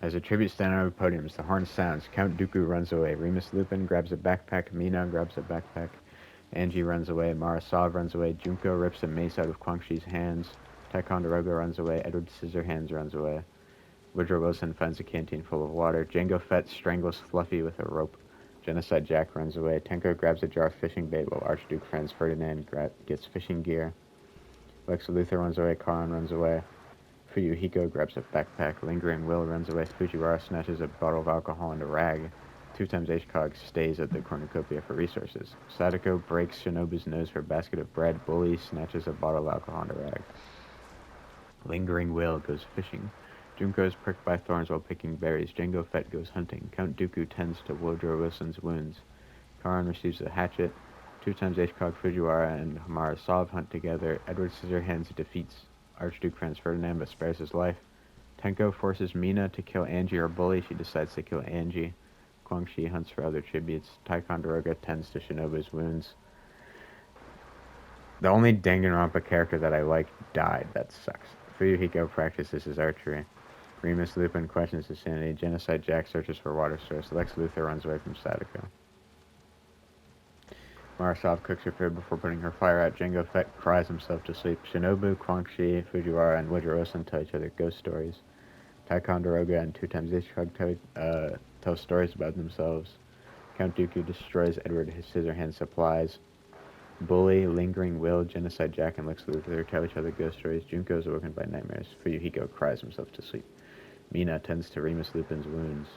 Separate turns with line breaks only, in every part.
As a tribute stand on podiums, the horn sounds. Count Dooku runs away. Remus Lupin grabs a backpack. Mina grabs a backpack. Angie runs away. Mara Sov runs away. Junko rips a mace out of Quan Chi's hands. Ticonderoga runs away. Edward Scissorhands runs away. Woodrow Wilson finds a canteen full of water. Jango Fett strangles Fluffy with a rope. Genocide Jack runs away. Tenko grabs a jar of fishing bait while Archduke Franz Ferdinand gets fishing gear. Lex Luthor runs away. Karan runs away. Fuyuhiko grabs a backpack. Lingering Will runs away. Fujiwara snatches a bottle of alcohol and a rag. 2 times HCOG stays at the cornucopia for resources. Sadako breaks Shinobu's nose for a basket of bread. Bully snatches a bottle of alcohol and a rag. Lingering Will goes fishing. Junko is pricked by thorns while picking berries. Jango Fett goes hunting. Count Dooku tends to Woodrow Wilson's wounds. Karan receives a hatchet. 2 times HCOG Fujiwara and Hamara Sov hunt together. Edward Scissorhands defeats Archduke Franz Ferdinand but spares his life. Tenko forces Mina to kill Angie or Bully. She decides to kill Angie. Quan Chi hunts for other tributes. Ticonderoga tends to Shinobu's wounds. The only Danganronpa character that I like died. That sucks. Fuyuhiko practices his archery. Remus Lupin questions his sanity. Genocide Jack searches for water source. Lex Luthor runs away from Sadako. Marasov cooks her food before putting her fire out. Jango Fett cries himself to sleep. Shinobu, Quan Chi, Fujiwara, and Woodrow Wilson tell each other ghost stories. Ticonderoga and 2 times tell stories about themselves. Count Dooku destroys Edward Scissorhands' supplies. Bully, Lingering Will, Genocide Jack, and Lex Luthor tell each other ghost stories. Junko is awoken by nightmares. Fuyuhiko cries himself to sleep. Mina tends to Remus Lupin's wounds.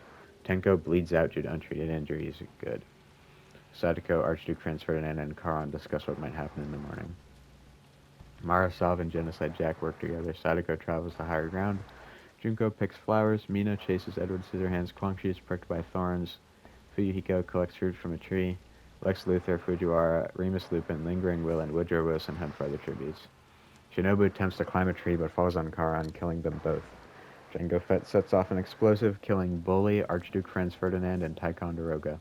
Tenko bleeds out due to untreated injuries. Good. Sadako, Archduke Franz Ferdinand, and Karan discuss what might happen in the morning. Marasov and Genocide Jack work together. Sadako travels to higher ground. Junko picks flowers. Mina chases Edward Scissorhands. Quan Chi is pricked by thorns. Fuyuhiko collects fruit from a tree. Lex Luthor, Fujiwara, Remus Lupin, Lingering Will, and Woodrow Wilson hunt for other tributes. Shinobu attempts to climb a tree but falls on Karan, killing them both. Jango Fett sets off an explosive, killing Bully, Archduke Franz Ferdinand, and Ticonderoga.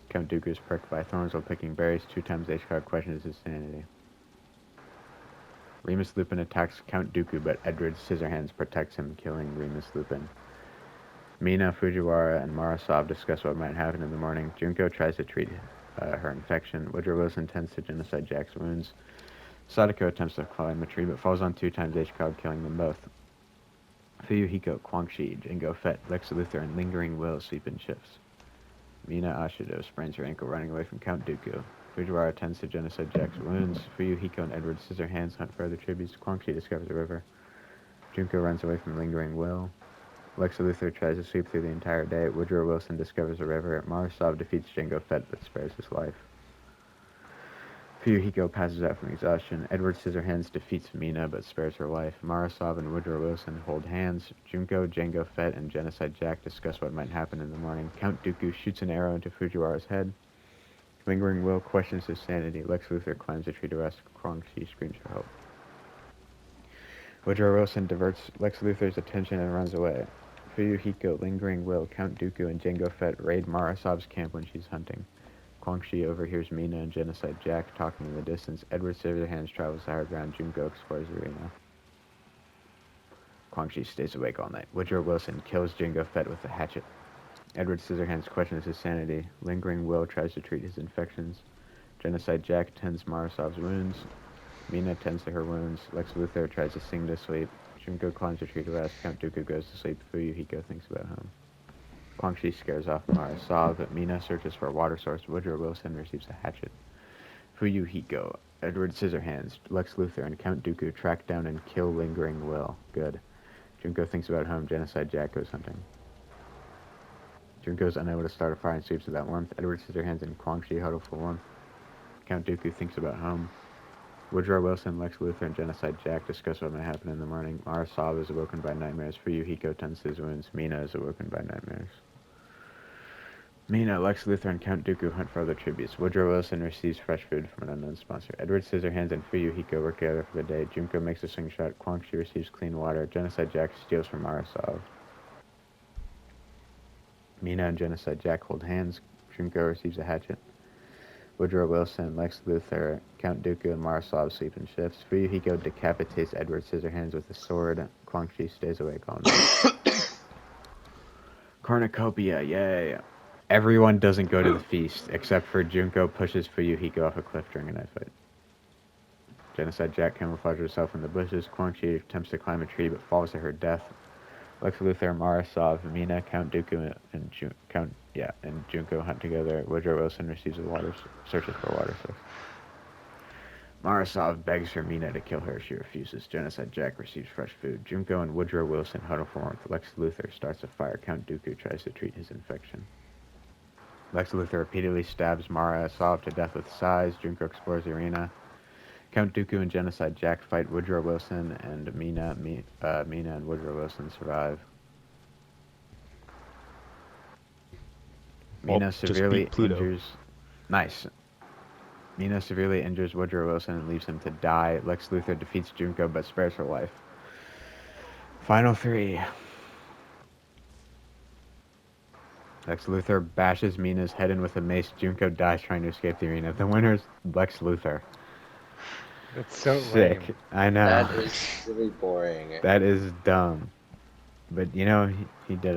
Count Dooku is pricked by thorns while picking berries. 2 times HCOG questions his sanity. Remus Lupin attacks Count Dooku, but Edward Scissorhands protects him, killing Remus Lupin. Mina, Fujiwara, and Marasov discuss what might happen in the morning. Junko tries to treat her infection. Woodrow Wilson tends to Genocide Jack's wounds. Sadako attempts to climb a tree, but falls on 2 times HCOG, killing them both. Fuyuhiko, Quan Chi, Jango Fett, Lex Luthor, and Lingering Will sleep in shifts. Mina Ashido sprains her ankle running away from Count Dooku. Fujiwara tends to Genocide Jack's wounds. Fuyuhiko and Edward Scissorhands hunt for other tributes. Quan Chi discovers a river. Junko runs away from Lingering Will. Lex Luthor tries to sweep through the entire day. Woodrow Wilson discovers a river. Marasov defeats Jango Fett but spares his life. Fuyuhiko passes out from exhaustion. Edward Scissorhands defeats Mina but spares her life. Marasov and Woodrow Wilson hold hands. Junko, Jango Fett, and Genocide Jack discuss what might happen in the morning. Count Dooku shoots an arrow into Fujiwara's head. Lingering Will questions his sanity. Lex Luthor climbs a tree to rescue. Quan Chi screams for help. Woodrow Wilson diverts Lex Luthor's attention and runs away. Fuyuhiko, Lingering Will, Count Dooku, and Jango Fett raid Marasov's camp when she's hunting. Quan Chi overhears Mina and Genocide Jack talking in the distance. Edward Scissorhands travels to higher ground. Junko explores the arena. Quan Chi stays awake all night. Woodrow Wilson kills Jango Fett with a hatchet. Edward Scissorhands questions his sanity. Lingering Will tries to treat his infections. Genocide Jack tends Marasov's wounds. Mina tends to her wounds. Lex Luthor tries to sing to sleep. Junko climbs a tree to rest. Count Dooku goes to sleep. Fuyuhiko thinks about home. Quan Chi scares off Marasov, but Mina searches for a water source. Woodrow Wilson receives a hatchet. Fuyuhiko, Edward Scissorhands, Lex Luthor, and Count Dooku track down and kill Lingering Will. Good. Junko thinks about home. Genocide Jack goes hunting. Junko is unable to start a fire and sleeps without warmth. Edward Scissorhands and Quan Chi huddle for warmth. Count Dooku thinks about home. Woodrow Wilson, Lex Luthor, and Genocide Jack discuss what may happen in the morning. Marasov is awoken by nightmares. Fuyuhiko tends to his wounds. Mina is awoken by nightmares. Mina, Lex Luthor, and Count Dooku hunt for other tributes. Woodrow Wilson receives fresh food from an unknown sponsor. Edward Scissorhands and Fuyuhiko work together for the day. Junko makes a slingshot. Quan Chi receives clean water. Genocide Jack steals from Marasov. Mina and Genocide Jack hold hands. Junko receives a hatchet. Woodrow Wilson, Lex Luthor, Count Dooku, and Marasov sleep in shifts. Fuyuhiko decapitates Edward Scissorhands with a sword. Quan Chi stays awake all night. cornucopia, yay. Everyone doesn't go to the feast, except for Junko pushes Fuyuhiko off a cliff during a knife fight. Genocide Jack camouflages herself in the bushes. Quan Chi attempts to climb a tree but falls to her death. Lex Luthor, Marasov, Mina, Count Dooku, and Junko hunt together. Woodrow Wilson receives searches for a water source. Marasov begs for Mina to kill her. She refuses. Genocide Jack receives fresh food. Junko and Woodrow Wilson huddle for warmth. Lex Luthor starts a fire. Count Dooku tries to treat his infection. Lex Luthor repeatedly stabs Marasov to death with sighs. Junko explores the arena. Count Dooku and Genocide Jack fight Woodrow Wilson and Mina. Mina and Woodrow Wilson survive. Mina severely injures... Nice. Mina severely injures Woodrow Wilson and leaves him to die. Lex Luthor defeats Junko but spares her life. Final 3. Lex Luthor bashes Mina's head in with a mace. Junko dies trying to escape the arena. The winner is Lex Luthor.
That's so
sick.
lame.
I know.
That is really boring.
That is dumb. But, you know, he did it.